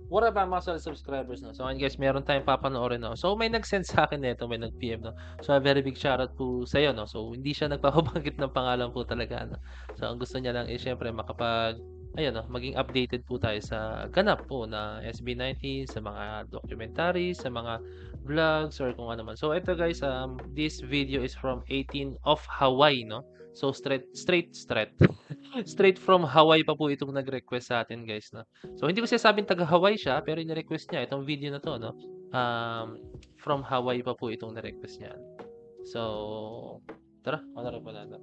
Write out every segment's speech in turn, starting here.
What about mga subscribers 'no? So ayun guys, meron tayong papanoorin 'no. So may nag-send sa'kin nito, may nag-PM 'no. So a very big shoutout po sa'yo 'no. So hindi siya nagpapabanggit ng pangalan po talaga ano. So ang gusto niya lang, is siyempre ayan 'no, maging updated po tayo sa ganap po na SB19, sa mga documentaries, sa mga vlogs or kung ano man. So ito guys, this video is from 18 of Hawaii 'no. So straight straight from Hawaii pa po itong nag-request sa'tin guys 'no. So hindi ko sinasabing taga-Hawaii siya, pero ni-request niya itong video na 'to 'no, from Hawaii pa po itong ni-request niya. So, tara panoorin po natin.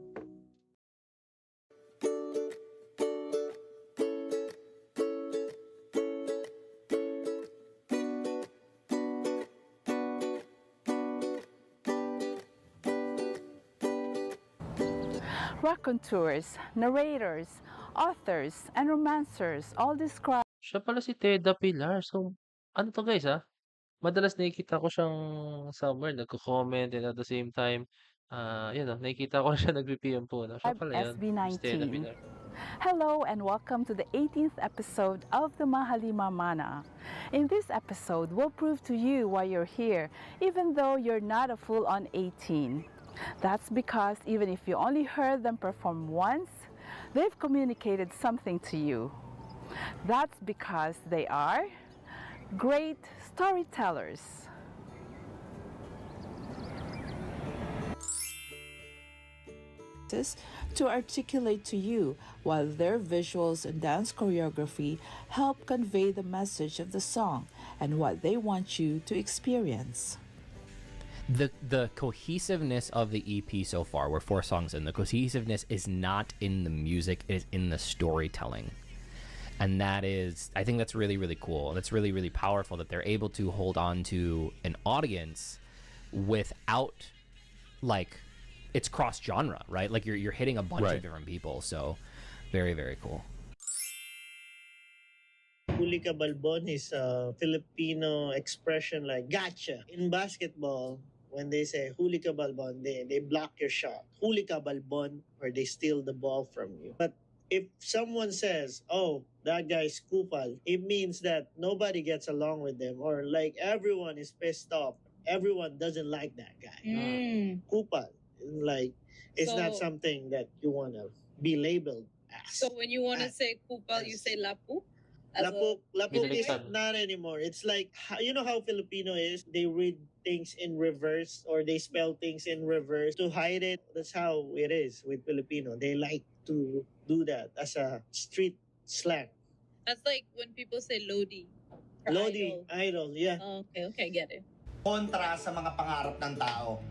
Raconteurs, narrators, authors, and romancers all describe Siya pala si Teda Pilar. So, ano 'to guys, madalas nakikita ko siyang somewhere nagko-comment and at the same time, yun 'no, nakikita ko siya nagpi-PM po 'no. Siya pala yun, Miss Teda SB19. Pilar. Hello and welcome to the 18th episode of the Mahalima Mana. In this episode, we'll prove to you why you're here, even though you're not a full-on 18. That's because even if you only heard them perform once, they've communicated something to you. That's because they are great storytellers. To articulate to you, while their visuals and dance choreography help convey the message of the song and what they want you to experience. The cohesiveness of the EP so far, we're 4 songs in, the cohesiveness is not in the music, it is in the storytelling. And that is, I think that's really, really cool. That's really, really powerful that they're able to hold on to an audience without, like, it's cross genre, right? Like you're hitting a bunch of different people. So very, very cool. Huli ka balbon is a Filipino expression like gotcha. In basketball, when they say huli ka balbon, they block your shot. Huli ka balbon, or they steal the ball from you. But if someone says, oh, that guy's kupal, it means that nobody gets along with them, or like everyone is pissed off. Everyone doesn't like that guy. Kupal. Like, it's not something that you want to be labeled as. So when you want to say kupal, you say lapu? Lapuk is Binaliktad. not anymore. It's like, you know how Filipino is? They read things in reverse, or they spell things in reverse to hide it. That's how it is with Filipino. They like to do that as a street slang. That's like when people say Lodi. or Lodi, idol. idol, yeah. Oh, okay, get it. Kontra sa mga pangarap ng tao.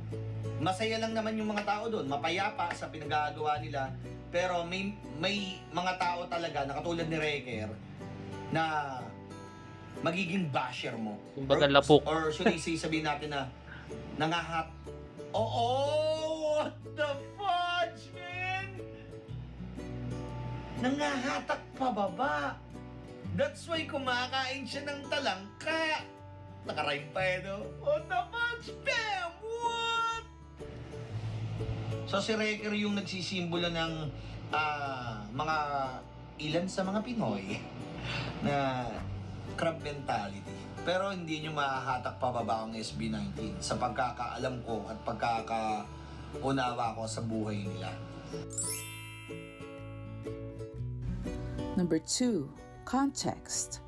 Masaya lang naman yung mga tao doon, mapayapa sa pinagagawa nila, pero may mga tao talaga na katulad ni Reker na magiging basher mo. Kumbaga lapok. Or should I say, sabihin natin na nangahat. Oo! What the fudge, man? Nangahatak pababa. That's why kumakain siya ng talangka. Nakarime pa eh, no? What the fudge? Bam! What? So si Reker yung nagsisimbolo ng mga ilan sa mga Pinoy na crab mentality. Pero hindi nyo mahahatak pababa ang SB19 sa pagkakaalam ko at pagkakaunawa ko sa buhay nila. Number 2, context.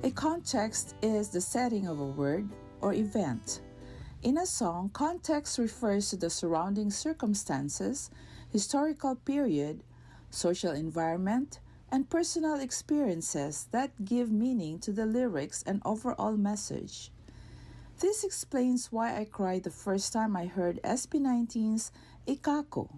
A context is the setting of a word or event. In a song, context refers to the surrounding circumstances, historical period, social environment, and personal experiences that give meaning to the lyrics and overall message. This explains why I cried the first time I heard SB19's Ikako,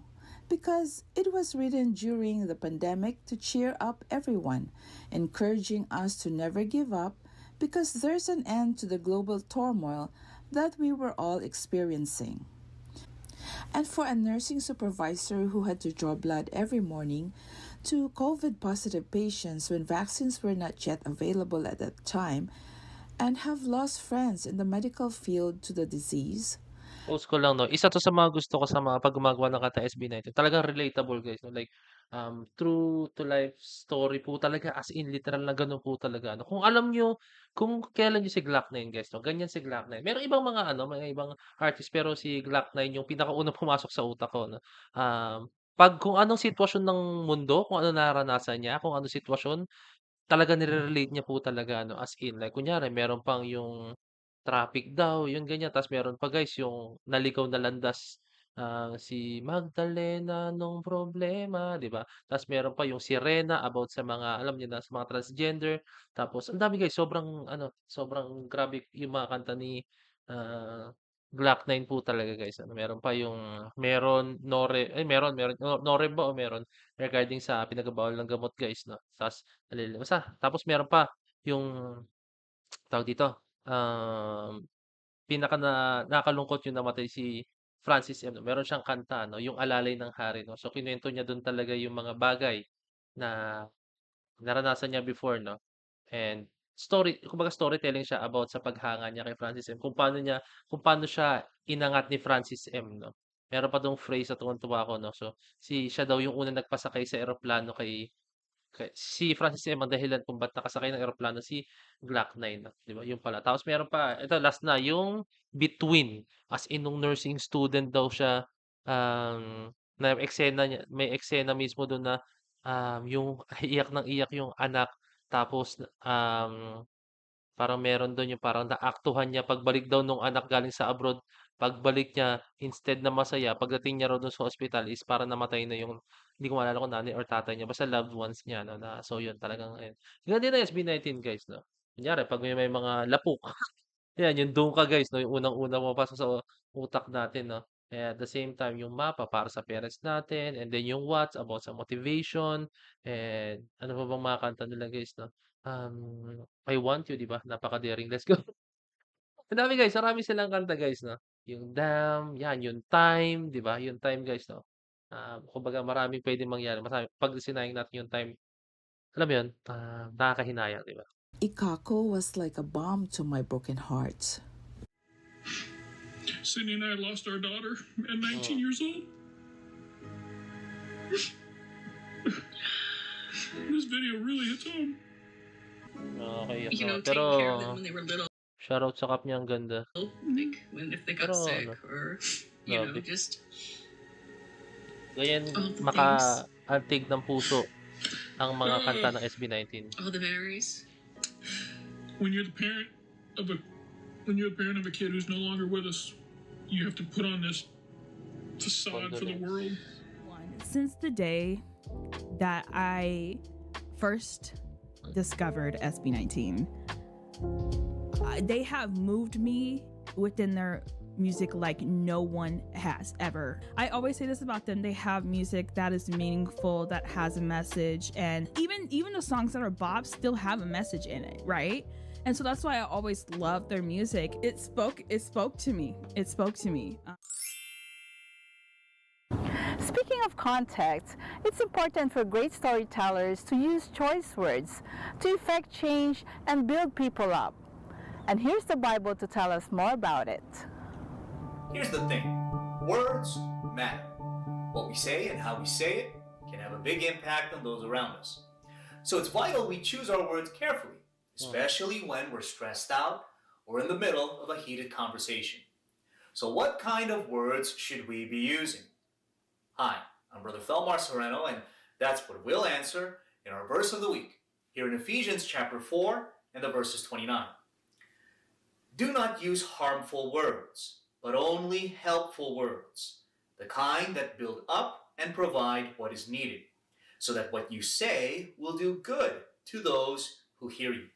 because it was written during the pandemic to cheer up everyone, encouraging us to never give up because there's an end to the global turmoil that we were all experiencing. And for a nursing supervisor who had to draw blood every morning to COVID-positive patients when vaccines were not yet available at that time, and have lost friends in the medical field to the disease, Post ko lang 'no, isa 'to sa mga gusto ko sa mga 'pag gumagawa ng kanta SB19 talagang relatable guys 'no, like, true to life story po talaga as in literal na gano'n po talaga ano. Kung alam niyo kung kailan niyo si Glock-9 guys 'no, ganyan si Glock-9. Merong ibang mga ano, mga ibang artist pero si Glock-9 yung pinakaunang pumasok sa utak ko 'no. 'Pag kung anong sitwasyon ng mundo, kung ano nararanasan niya, kung anong sitwasyon talagang nire-relate niya po talaga ano, as in like kunyari meron pang yung traffic daw, yung ganyan. Ta's meron pa guys yung naligaw na landas, si Magdalena nung problema, 'di ba? Ta's meron pa yung Sirena about sa mga alam niyo na, sa mga transgender. Tapos ang dami guys, sobrang ano, sobrang grabe yung mga kanta ni, Glock-9 po talaga guys ano. Meron pa yung meron Nore ay meron Noreb ba o meron regarding sa pinagbabawal ng gamot guys 'no. Ta's basta tapos meron pa yung tawag dito, nakakalungkot yung namatay si Francis M. 'no, meron siyang kanta 'no, yung Alalay ng Hari 'no. So kinuwento niya dun talaga yung mga bagay na naranasan niya before 'no, and kumbaga storytelling siya about sa paghanga niya kay Francis M. Kung paano siya inangat ni Francis M. 'no. Meron pa dung phrase na tuwang-tuwa ako 'no, so siya daw yung unang nagpasakay sa eroplano si Francis M ang dahilan kung ba't nakasakay ng eroplano si Glock-9 'no, 'di ba, yun pala. Tapos meron pa, ito last na, yung Between, as in nung nursing student daw siya, na eksena niya may eksena mismo dun na, yung iyak ng iyak yung anak tapos, parang meron dun yung parang naaktuhan niya pagbalik daw nung anak galing sa abroad, pagbalik niya instead na masaya pagdating niya raw dun sa ospital is parang namatay na yung hindi ko maalala kung nanay or tatay niya basta loved ones niya 'no, na so yun talagang ayun. Ganun din ang SB19 guys 'no. Kunyari 'pag may mga lapok, yan yung dun ka guys 'no, yung unang-unang pumapasok sa utak natin 'no. Eh, at the same time yung Mapa para sa parents natin and then yung What's about sa motivation and ano pa bang mga kanta nila guys 'no. I Want You 'di ba, napaka-daring, let's go. Ang dami guys, marami silang kanta guys 'no, yung Damn, yan yung Time 'di ba, yung Time guys 'no. Kumbaga maraming puwedeng mangyari marami 'pag sinayang natin yung time, alam mo yun, nakakahinayang 'di ba? Ikako was like a balm to my broken heart. Cindy and I lost our daughter at 19 Oo. years old. This video really hits home. Nakakaiyak You know, naman pero taking care of them when they were little, shoutout sa Kap niya, ang ganda. like if they got Pero sick ano, or you know, grabe. just Ganyan all the things, makaantig ng puso ang mga kanta ng SB19. all the memories. When you're the parent of a kid who's no longer with us, you have to put on this facade for the world. Since the day that I first discovered SB19, they have moved me within their music like no one has ever. I always say this about them: they have music that is meaningful, that has a message, and even the songs that are bops still have a message in it, right? And so that's why I always love their music. It spoke to me. It spoke to me. Speaking of context, it's important for great storytellers to use choice words to effect change and build people up. And here's the Bible to tell us more about it. Here's the thing. Words matter. What we say and how we say it can have a big impact on those around us. So it's vital we choose our words carefully, especially when we're stressed out or in the middle of a heated conversation. So what kind of words should we be using? Hi, I'm Brother Felmar Sereno, and that's what we'll answer in our verse of the week, here in Ephesians chapter 4 and the verses 29. Do not use harmful words, but only helpful words, the kind that build up and provide what is needed, so that what you say will do good to those who hear you.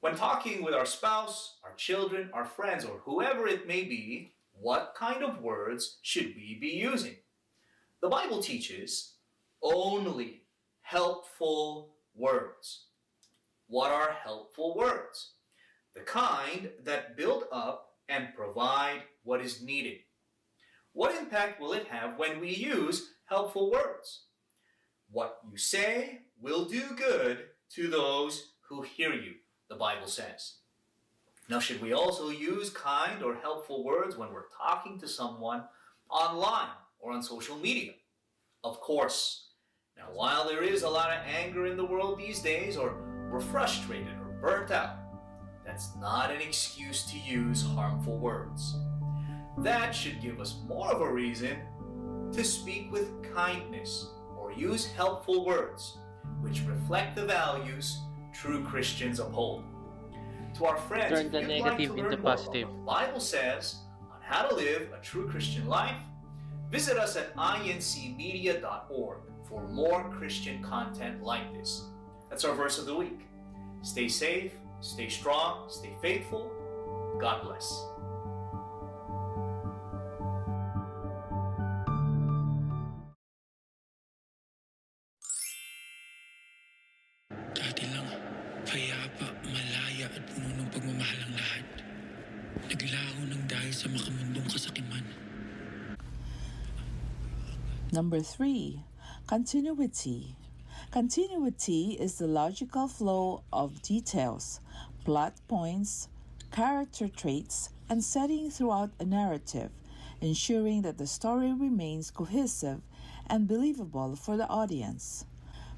When talking with our spouse, our children, our friends, or whoever it may be, what kind of words should we be using? The Bible teaches only helpful words. What are helpful words? The kind that build up and provide what is needed. What impact will it have when we use helpful words? What you say will do good to those who hear you, the Bible says. Now, should we also use kind or helpful words when we're talking to someone online or on social media? Of course. Now, while there is a lot of anger in the world these days, or we're frustrated or burnt out, that's not an excuse to use harmful words. That should give us more of a reason to speak with kindness or use helpful words, which reflect the values true Christians uphold. To our friends, Turn if the you'd like to negative into learn more about positive. what the Bible says on how to live a true Christian life, visit us at incmedia.org for more Christian content like this. That's our verse of the week. Stay safe, stay strong, stay faithful. God bless. Dati lang, payapa, malaya at puno ng pagmamahal ang lahat. Naglaho ng dahil sa makamundong kasakiman. Number 3, continuity. Continuity is the logical flow of details, plot points, character traits, and setting throughout a narrative, ensuring that the story remains cohesive and believable for the audience.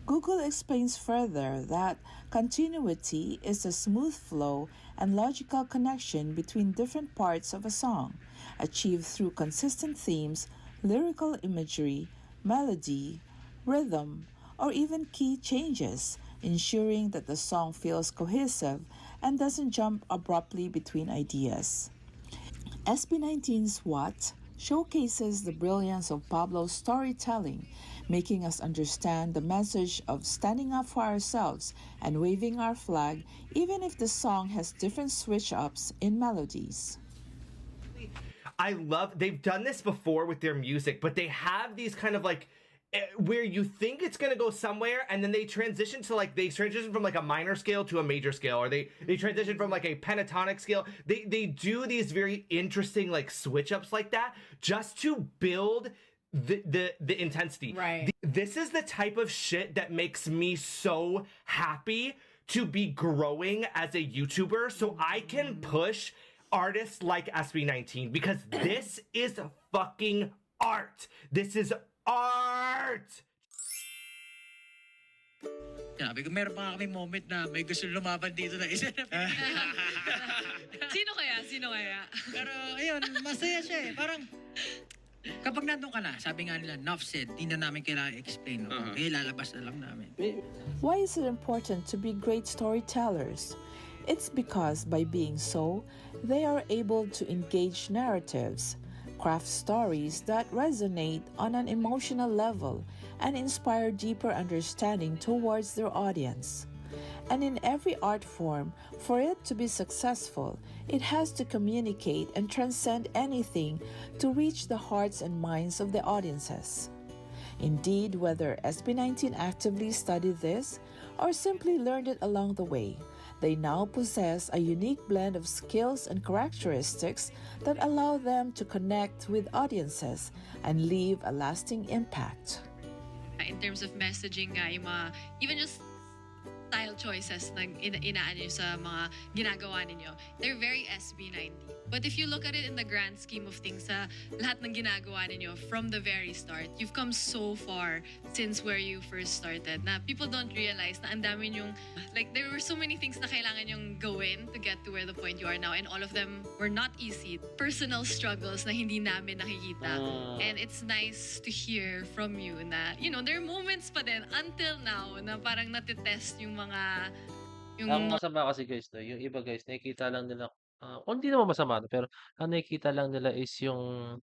Google explains further that continuity is a smooth flow and logical connection between different parts of a song, achieved through consistent themes, lyrical imagery, melody, rhythm, or even key changes, ensuring that the song feels cohesive and doesn't jump abruptly between ideas. SB19's What showcases the brilliance of Pablo's storytelling, making us understand the message of standing up for ourselves and waving our flag, even if the song has different switch-ups in melodies. I love, they've done this before with their music, but they have these kind of like, where you think it's gonna go somewhere and then they transition to like, they transition from like a minor scale to a major scale, or they transition from like a pentatonic scale. They do these very interesting like switch ups like that just to build the intensity. Right. This is the type of shit that makes me so happy to be growing as a YouTuber, so I can push artists like SB19, because this is fucking art. This is art! Sabi ko, meron pa kami moment na may gusto lumaban dito na isa na Sino kaya? Sino kaya? Pero ayun, masaya siya eh. Parang kapag nandun ka na, sabi nga nila, enough said, di na namin kailangan explain. No? Okay, lalabas na lang namin. Why is it important to be great storytellers? It's because by being so, they are able to engage narratives, craft stories that resonate on an emotional level, and inspire deeper understanding towards their audience. And in every art form, for it to be successful, it has to communicate and transcend anything to reach the hearts and minds of the audiences. Indeed, whether SB19 actively studied this or simply learned it along the way, they now possess a unique blend of skills and characteristics that allow them to connect with audiences and leave a lasting impact. In terms of messaging nga, yung mga, even just style choices na inaan nyo sa mga ginagawa ninyo, they're very SB19. But if you look at it in the grand scheme of things, sa lahat ng ginagawa ninyo from the very start, you've come so far since where you first started na people don't realize na ang dami nyong, like, there were so many things na kailangan nyong gawin to get to where the point you are now, and all of them were not easy. Personal struggles na hindi namin nakikita. And it's nice to hear from you na, you know, there are moments pa din until now na parang natitest yung mga... Ang masama kasi guys, no, yung iba guys, nakikita lang nila, hindi naman masama, no, pero ang nakikita lang nila is yung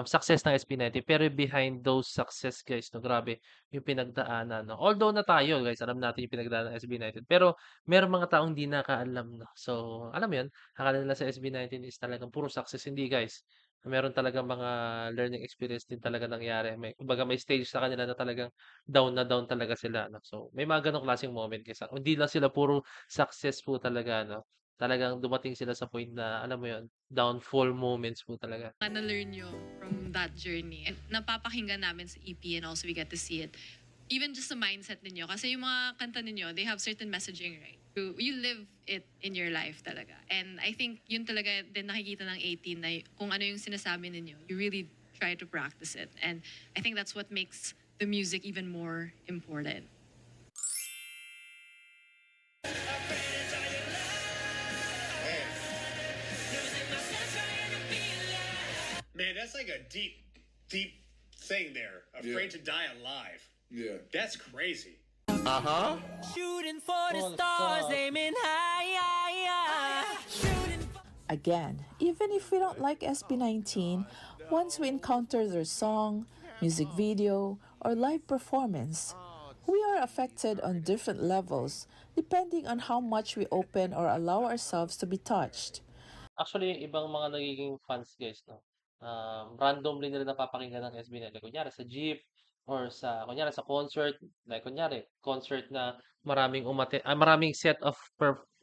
success ng SB19. Pero behind those success guys, no, grabe yung pinagdaanan. No? Although na tayo guys, alam natin yung pinagdaanan ng SB19. Pero meron mga taong hindi nakaalam. No? So, alam mo yun, akala nila sa SB19 is talagang puro success. Hindi guys. Meron talagang mga learning experience din talaga nangyari. Kumbaga may stage sa kanila na talagang down na down talaga sila. No? So, may mga ganong klaseng moment. Kasi hindi lang sila puro successful talaga. No? Talagang dumating sila sa point na, alam mo yun, downfall moments po talaga. Na-learn nyo from that journey. And napapakinggan namin sa EP, and also we get to see it. Even just the mindset ninyo. Kasi yung mga kanta ninyo, they have certain messaging, right? You live it in your life talaga. And I think yun talaga din nakikita ng 18 na kung ano yung sinasabi ninyo, you really try to practice it. And I think that's what makes the music even more important. Man, that's like a deep thing there. Afraid to die alive. Yeah. That's crazy. Uh-huh. Shooting for the stars, aiming high. Again, even if we don't like SB19, once we encounter their song, music video, or live performance, we are affected on different levels depending on how much we open or allow ourselves to be touched. Actually, yung ibang mga nagiging fans guys, no? Randomly nila napapakinggan ng SB19. Kunyari sa jeep or kunyari sa concert, like kunyari, concert na maraming set of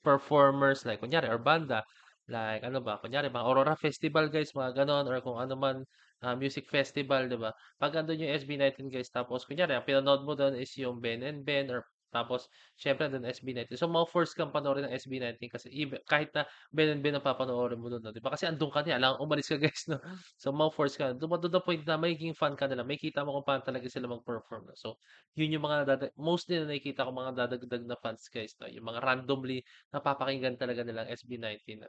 performers, like kunyari, or banda, like ano ba, kunyari, mga Aurora Festival guys, mga ganon, or kung ano man, music festival, di ba? Pag andun yung SB19 guys, tapos kunyari, ang pinanood mo doon is yung Ben and Ben, or tapos, syempre, doon SB19. So, ma-force kang panoorin ng SB19 kasi kahit na Ben and Ben ang papanoorin mo doon, no? Diba? Kasi andun ka niya, alang umalis ka guys, no? So, ma-force ka. Doon the point na magiging fan ka nila. May kita mo kung paano talaga sila mag-perform. No? So, yun yung mga mostly na nakikita ko mga dadagdag na fans guys, no? Yung mga randomly napapakinggan talaga nilang SB19. No?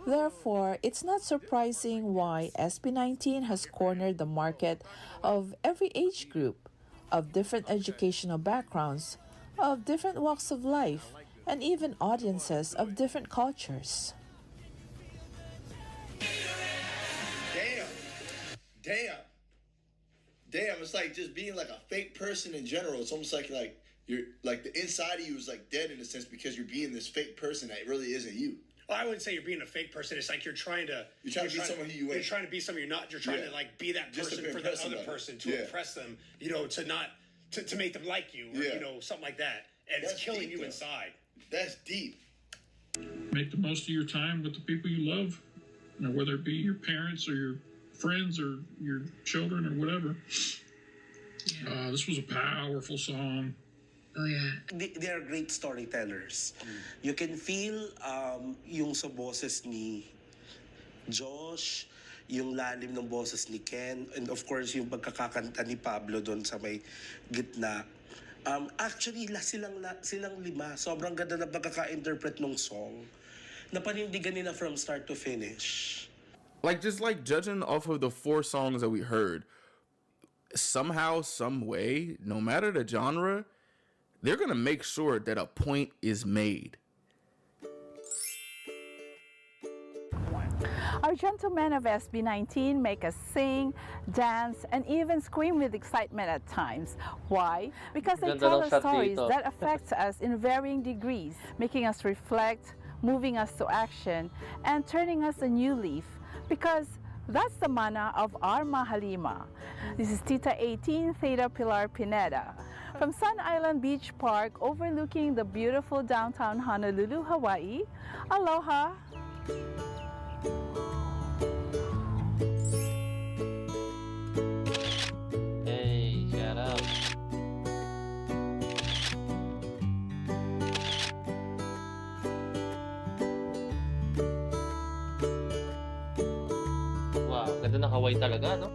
Therefore, it's not surprising why SB19 has cornered the market of every age group, of different educational backgrounds, of different walks of life, and even audiences of different cultures. Damn, it's like just being like a fake person in general. It's almost like you're like the inside of you is like dead in a sense because you're being this fake person that really isn't you. Well, I wouldn't say you're being a fake person. It's like you're trying to be someone who you ain't. You're trying to be someone you're not. You're trying to like be that person for the other person to impress them. You know, to make them like you, or you know, something like that. And it's killing you inside. That's deep. Make the most of your time with the people you love, you know, whether it be your parents or your friends or your children or whatever. This was a powerful song. Oh yeah. They are great storytellers. You can feel yung sa boses ni Josh, yung lalim ng boses ni Ken, and of course yung pagkakakanta ni Pablo doon sa may gitna. Actually, silang lima. Sobrang ganda na pagkaka-interpret ng song. Napanindigan nila from start to finish. Just judging off of the 4 songs that we heard, somehow, some way, no matter the genre, they're gonna make sure that a point is made. Our gentlemen of SB19 make us sing, dance, and even scream with excitement at times. Why? Because they tell us stories that affect us in varying degrees, making us reflect, moving us to action, and turning us a new leaf. Because that's the mana of our Mahalima. This is Tita 18 Theta Pilar Pineda. From Sun Island Beach Park overlooking the beautiful downtown Honolulu, Hawaii, aloha! Hey, shout out. Wow, ganda ng Hawaii talaga, no?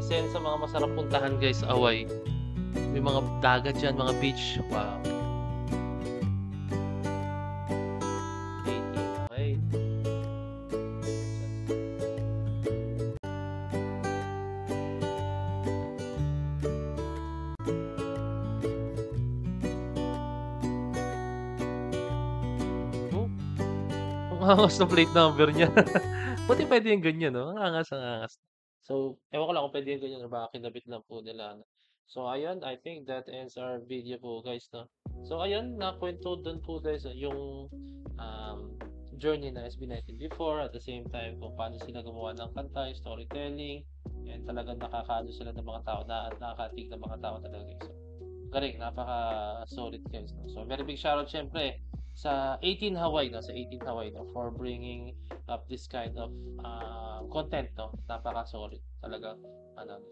Isa yan sa mga masarap puntahan guys, Hawaii. May mga dagat dyan, mga beach. Wow. Okay. Ang angas na plate number niya. Buti pwede yung ganyan, no? Ang angas, ang angas. So, ewan ko lang kung pwede yung ganyan or baka kinabit lang po nila. No? So, ayun, I think that ends our video po, guys, no? So, ayun, nakwento dun po, guys, yung journey na SB19 before, at the same time, kung paano sila gumawa ng kanta, storytelling, and talagang nakakaano sila ng mga tao, nakakatig ng mga tao talaga, guys. So, galing, napaka-solid, guys, no? So, very big shoutout, syempre, sa 18 Hawaii, no? Sa 18 Hawaii, no? For bringing up this kind of content, no? Napaka-solid talaga.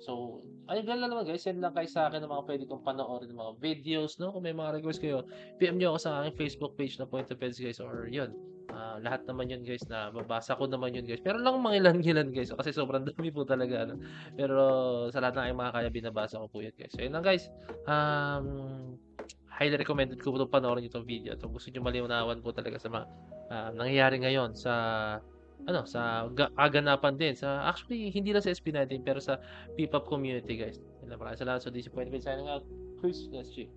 So, ayun lang naman guys, send lang kayo sa akin ng mga pwede kong panoorin ng mga videos, no? Kung may mga request kayo, PM nyo ako sa aking Facebook page na Point of Heads guys, or yun. Lahat naman yun guys na babasa ko naman yun guys. Pero lang mga ilan guys, kasi sobrang dami po talaga. Ano? Pero sa lahat ng aking mga kaya binabasa ko po yun guys. So yun lang guys. Highly recommended ko po panoorin itong video. Kung gusto nyo maliwanawan po talaga sa mga nangyayari ngayon sa kaganapan din sa actually hindi lang sa SB19 pero sa P-pop community guys. Maraming salamat. So this is Point of Heads signing out. Chris, let's see.